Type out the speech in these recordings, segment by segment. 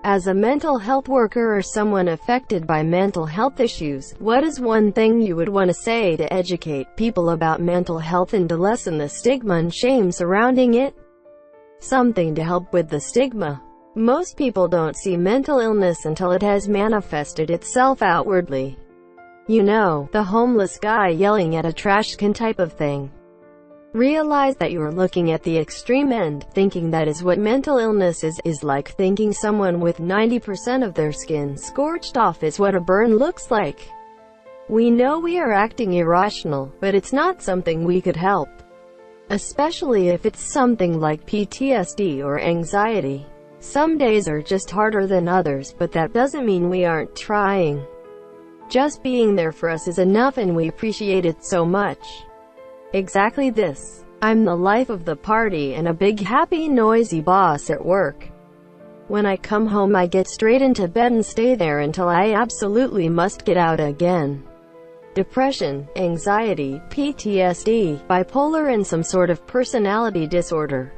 As a mental health worker or someone affected by mental health issues, what is one thing you would want to say to educate people about mental health and to lessen the stigma and shame surrounding it? Something to help with the stigma. Most people don't see mental illness until it has manifested itself outwardly. You know, the homeless guy yelling at a trash can type of thing. Realize that you're looking at the extreme end. Thinking that is what mental illness is like thinking someone with 90% of their skin scorched off is what a burn looks like. We know we are acting irrational, but it's not something we could help. Especially if it's something like PTSD or anxiety. Some days are just harder than others, but that doesn't mean we aren't trying. Just being there for us is enough, and we appreciate it so much. Exactly this. I'm the life of the party and a big happy noisy boss at work. When I come home I get straight into bed and stay there until I absolutely must get out again. Depression, anxiety, PTSD, bipolar and some sort of personality disorder.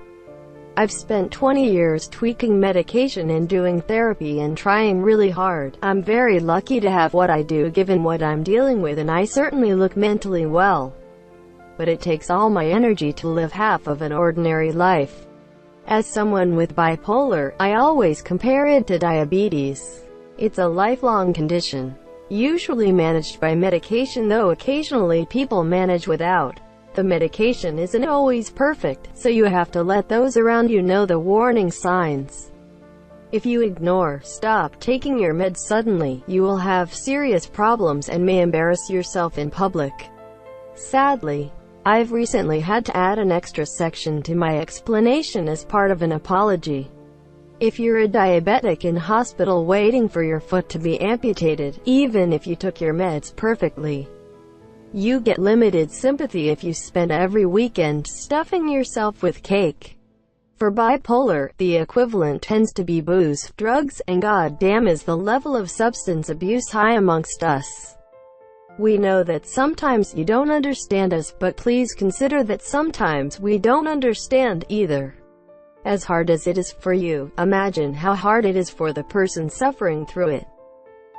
I've spent 20 years tweaking medication and doing therapy and trying really hard. I'm very lucky to have what I do given what I'm dealing with, and I certainly look mentally well. But it takes all my energy to live half of an ordinary life. As someone with bipolar, I always compare it to diabetes. It's a lifelong condition. Usually managed by medication, though occasionally people manage without. The medication isn't always perfect, so you have to let those around you know the warning signs. If you ignore, stop taking your meds suddenly, you will have serious problems and may embarrass yourself in public. Sadly, I've recently had to add an extra section to my explanation as part of an apology. If you're a diabetic in hospital waiting for your foot to be amputated, even if you took your meds perfectly, you get limited sympathy if you spend every weekend stuffing yourself with cake. For bipolar, the equivalent tends to be booze, drugs, and goddamn is the level of substance abuse high amongst us. We know that sometimes you don't understand us, but please consider that sometimes we don't understand either. As hard as it is for you, imagine how hard it is for the person suffering through it.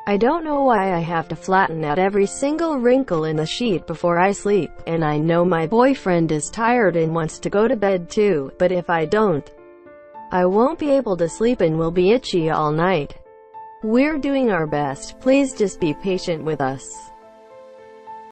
I don't know why I have to flatten out every single wrinkle in the sheet before I sleep, and I know my boyfriend is tired and wants to go to bed too, but if I don't, I won't be able to sleep and will be itchy all night. We're doing our best, please just be patient with us.